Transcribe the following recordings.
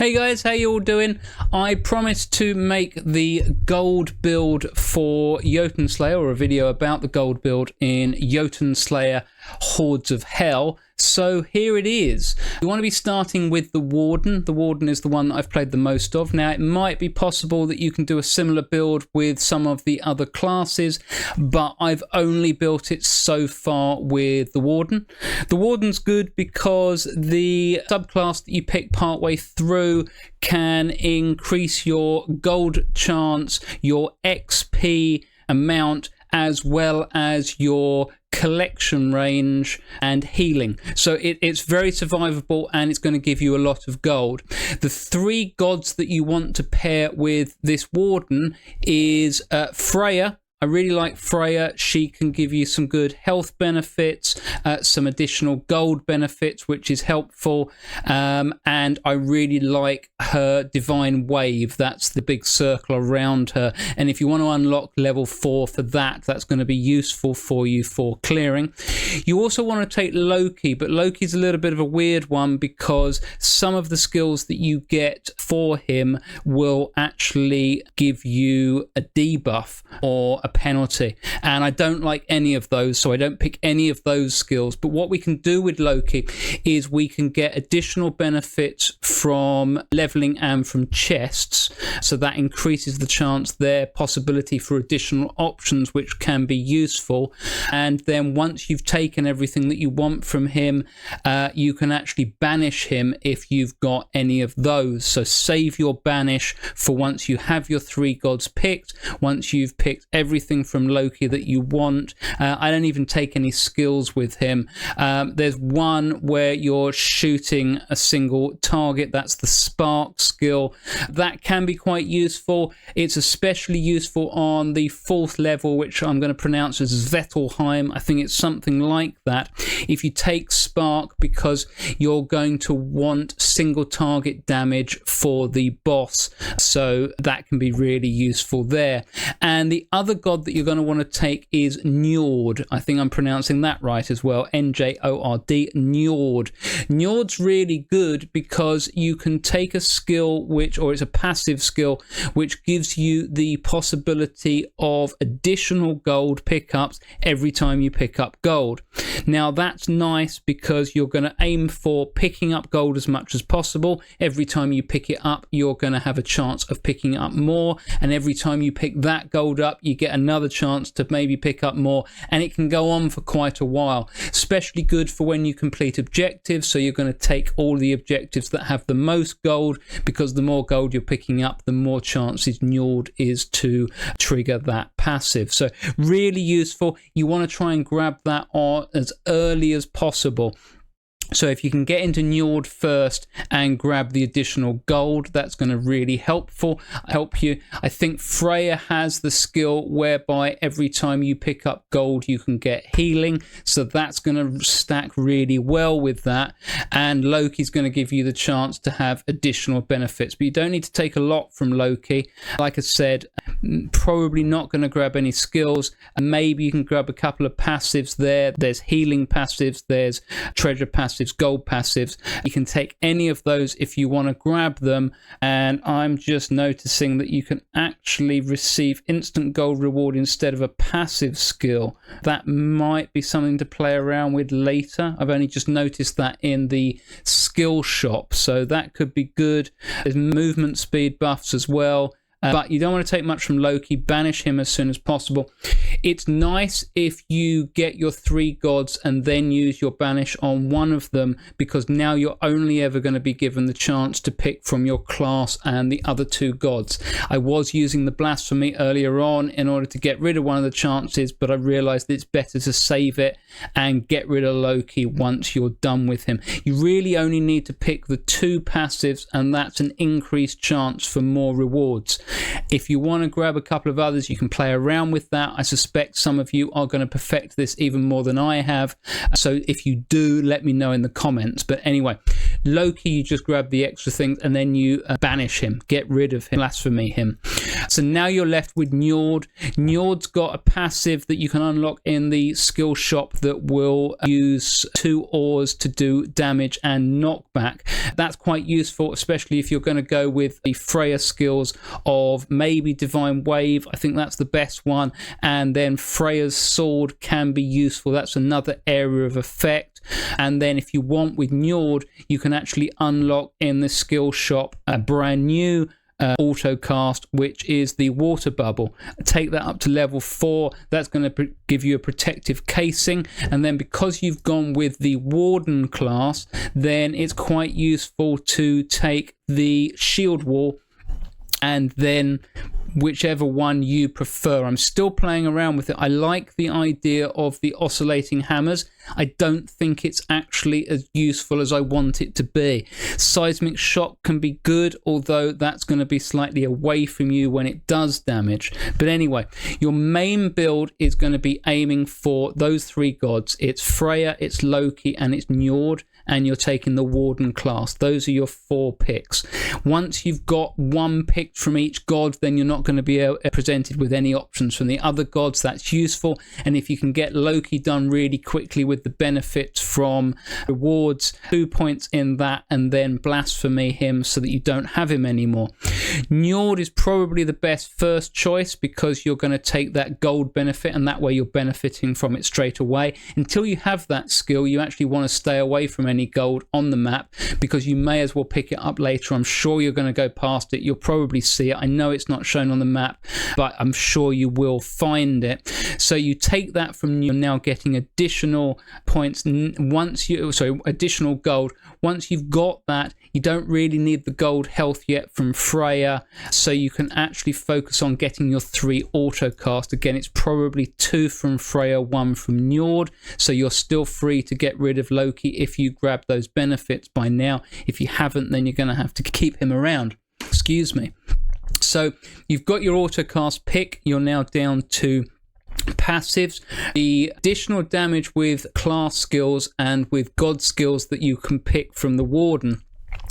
Hey guys, how you all doing? I promised to make the gold build for Jotunnslayer, or a video about the gold build in Jotunnslayer Hordes of Hell. So here it is. You want to be starting with the Warden. The Warden is the one that I've played the most of. Now, it might be possible that you can do a similar build with some of the other classes, but I've only built it so far with the Warden. The Warden's good because the subclass that you pick partway through can increase your gold chance, your XP amount, as well as your collection range and healing. So it's very survivable, and it's going to give you a lot of gold. The three gods that you want to pair with this Warden is Freya. I really like Freya. She can give you some good health benefits, some additional gold benefits, which is helpful. And I really like her Divine Wave. That's the big circle around her. And if you want to unlock level 4 for that, that's going to be useful for you for clearing. You also want to take Loki, but Loki's a little bit of a weird one because some of the skills that you get for him will actually give you a debuff or a penalty, and I don't like any of those, so I don't pick any of those skills. But what we can do with Loki is we can get additional benefits from leveling and from chests, so that increases the chance there, possibility for additional options which can be useful. And then once you've taken everything that you want from him, you can actually banish him if you've got any of those. So save your banish for once you have your three gods picked, once you've picked everything from Loki that you want. I don't even take any skills with him. There's one where you're shooting a single target. That's the spark skill. That can be quite useful. It's especially useful on the 4th level, which I'm going to pronounce as Vettelheim. I think it's something like that. If you take spark, because you're going to want single target damage for the boss, so that can be really useful there. And the other god that you're going to want to take is Njord. I think I'm pronouncing that right as well. Njord. Njord. Njord's really good because you can take a skill or it's a passive skill, which gives you the possibility of additional gold pickups every time you pick up gold. Now that's nice because you're going to aim for picking up gold as much as possible. Every time you pick it up, you're going to have a chance of picking up more, and every time you pick that gold up, you get another chance to maybe pick up more, and it can go on for quite a while. Especially good for when you complete objectives, so you're going to take all the objectives that have the most gold, because the more gold you're picking up, the more chances Njord is to trigger that passive. So really useful. You want to try and grab that on as early as possible. So if you can get into Njord first and grab the additional gold, that's going to really help you. I think Freya has the skill whereby every time you pick up gold, you can get healing. So that's going to stack really well with that. And Loki's going to give you the chance to have additional benefits. But you don't need to take a lot from Loki. Like I said, probably not going to grab any skills. Maybe you can grab a couple of passives there. There's healing passives. There's treasure passives. Gold passives. You can take any of those if you want to grab them, and I'm just noticing that you can actually receive instant gold reward instead of a passive skill. That might be something to play around with later. I've only just noticed that in the skill shop, so that could be good. There's movement speed buffs as well. But you don't want to take much from Loki. Banish him as soon as possible. It's nice if you get your three gods and then use your banish on one of them, because now you're only ever going to be given the chance to pick from your class and the other two gods. I was using the blasphemy earlier on in order to get rid of one of the chances, but I realized it's better to save it and get rid of Loki once you're done with him. You really only need to pick the two passives, and that's an increased chance for more rewards. If you want to grab a couple of others, you can play around with that. I suspect some of you are going to perfect this even more than I have. So if you do, let me know in the comments. But anyway, Loki, you just grab the extra things and then you banish him, get rid of him, blasphemy him. So now you're left with Njord. Njord's got a passive that you can unlock in the skill shop that will use 2 ores to do damage and knockback. That's quite useful, especially if you're going to go with the Freya skills of maybe Divine Wave. I think that's the best one. And then Freya's sword can be useful. That's another area of effect. And then if you want with Njord, you can actually unlock in the skill shop a brand new auto cast, which is the water bubble. Take that up to level 4. That's going to give you a protective casing, and then because you've gone with the Warden class, then it's quite useful to take the shield wall and then whichever one you prefer. I'm still playing around with it. I like the idea of the oscillating hammers. I don't think it's actually as useful as I want it to be. Seismic shock can be good, although that's going to be slightly away from you when it does damage. But anyway, your main build is going to be aiming for those 3 gods. It's Freya, it's Loki, and it's Njord, and you're taking the Warden class. Those are your 4 picks. Once you've got 1 picked from each god, then you're not going to be presented with any options from the other gods. That's useful. And if you can get Loki done really quickly with the benefits from rewards, 2 points in that, and then blasphemy him so that you don't have him anymore. Njord is probably the best first choice because you're going to take that gold benefit, and that way you're benefiting from it straight away. Until you have that skill, you actually want to stay away from any gold on the map because you may as well pick it up later. I'm sure you're going to go past it. You'll probably see it. I know it's not shown on the map, but I'm sure you will find it. So you take that from, you're now getting additional points additional gold. Once you've got that, you don't really need the gold health yet from Freya, so you can actually focus on getting your 3 auto cast. Again, it's probably 2 from Freya, 1 from Njord, so you're still free to get rid of Loki if you grab those benefits by now. If you haven't, then you're going to have to keep him around. Excuse me. So you've got your autocast pick. You're now down to passives. The additional damage with class skills and with god skills that you can pick from the Warden,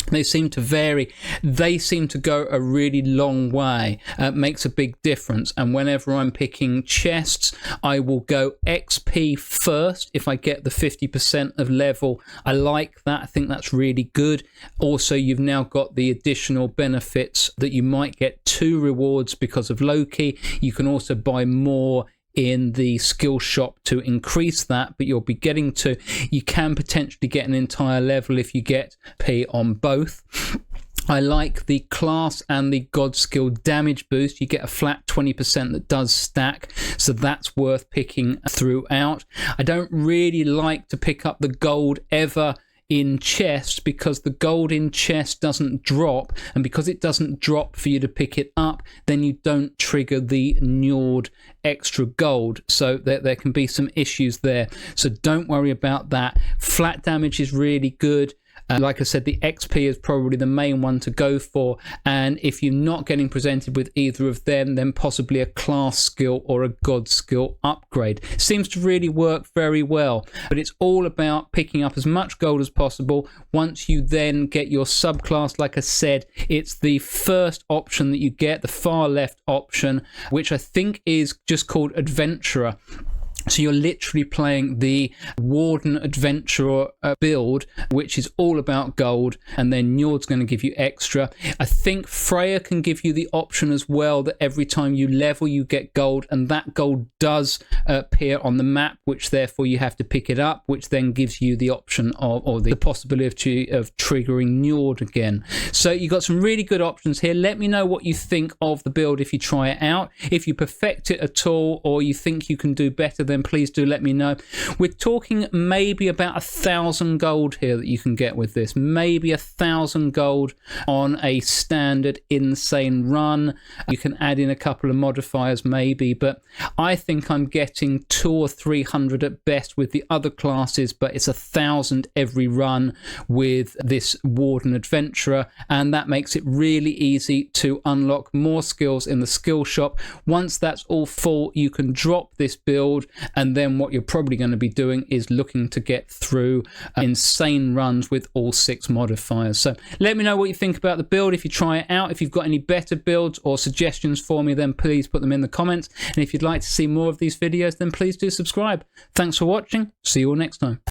they seem to vary. They seem to go a really long way. Makes a big difference. And whenever I'm picking chests, I will go XP first if I get the 50% of level. I like that. I think that's really good. Also, you've now got the additional benefits that you might get 2 rewards because of Loki. You can also buy more in the skill shop to increase that, but you'll be getting to, you can potentially get an entire level if you get P on both. I like the class and the god skill damage boost. You get a flat 20% that does stack, so that's worth picking throughout. I don't really like to pick up the gold ever in chest because the gold in chest doesn't drop, and because it doesn't drop for you to pick it up, then you don't trigger the Njord extra gold, so there can be some issues there, so don't worry about that. Flat damage is really good. Like I said, the XP is probably the main one to go for, and if you're not getting presented with either of them, then possibly a class skill or a god skill upgrade. Seems to really work very well, but it's all about picking up as much gold as possible. Once you then get your subclass, like I said, it's the first option that you get, the far left option, which I think is just called Adventurer. So you're literally playing the Warden Adventurer build, which is all about gold, and then Njord's going to give you extra. I think Freya can give you the option as well that every time you level you get gold, and that gold does appear on the map, which therefore you have to pick it up, which then gives you the option of, or the possibility of triggering Njord again. So you've got some really good options here. Let me know what you think of the build if you try it out. If you perfect it at all, or you think you can do better, then please do let me know. We're talking maybe about 1,000 gold here that you can get with this. Maybe 1,000 gold on a standard insane run. You can add in a couple of modifiers maybe, but I think I'm getting 200 or 300 at best with the other classes, but it's 1,000 every run with this Warden Adventurer, and that makes it really easy to unlock more skills in the skill shop. Once that's all full, you can drop this build and then what you're probably going to be doing is looking to get through insane runs with all 6 modifiers. So let me know what you think about the build if you try it out. If you've got any better builds or suggestions for me, then please put them in the comments. And if you'd like to see more of these videos, then please do subscribe. Thanks for watching. See you all next time.